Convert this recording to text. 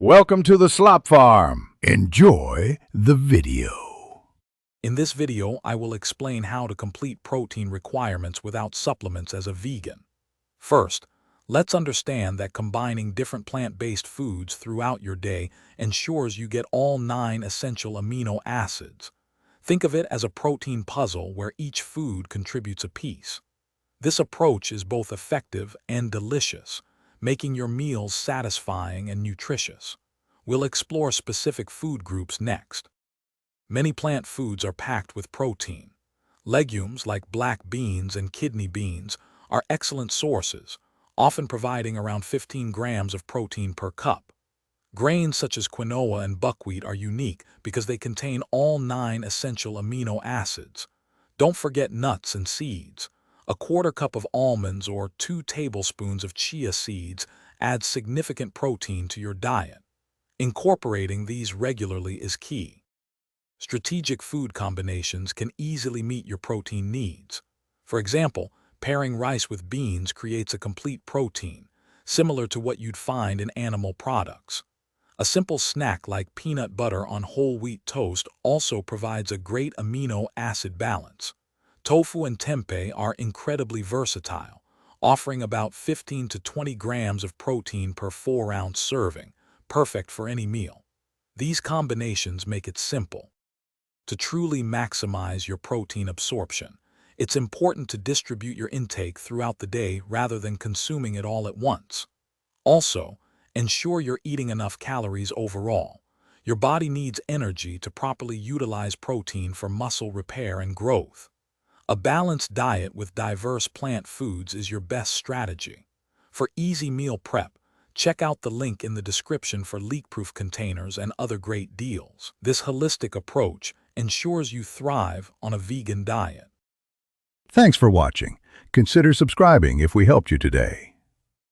Welcome to the Slop Farm. Enjoy the video. In this video, I will explain how to complete protein requirements without supplements as a vegan. First, let's understand that combining different plant-based foods throughout your day ensures you get all 9 essential amino acids. Think of it as a protein puzzle where each food contributes a piece. This approach is both effective and delicious, making your meals satisfying and nutritious. We'll explore specific food groups next. Many plant foods are packed with protein. Legumes like black beans and kidney beans are excellent sources, often providing around 15 grams of protein per cup. Grains such as quinoa and buckwheat are unique because they contain all 9 essential amino acids. Don't forget nuts and seeds. A quarter cup of almonds or 2 tablespoons of chia seeds adds significant protein to your diet. Incorporating these regularly is key. Strategic food combinations can easily meet your protein needs. For example, pairing rice with beans creates a complete protein, similar to what you'd find in animal products. A simple snack like peanut butter on whole wheat toast also provides a great amino acid balance. Tofu and tempeh are incredibly versatile, offering about 15 to 20 grams of protein per 4-ounce serving, perfect for any meal. These combinations make it simple. To truly maximize your protein absorption, it's important to distribute your intake throughout the day rather than consuming it all at once. Also, ensure you're eating enough calories overall. Your body needs energy to properly utilize protein for muscle repair and growth. A balanced diet with diverse plant foods is your best strategy. For easy meal prep, check out the link in the description for leak-proof containers and other great deals. This holistic approach ensures you thrive on a vegan diet. Thanks for watching. Consider subscribing if we helped you today.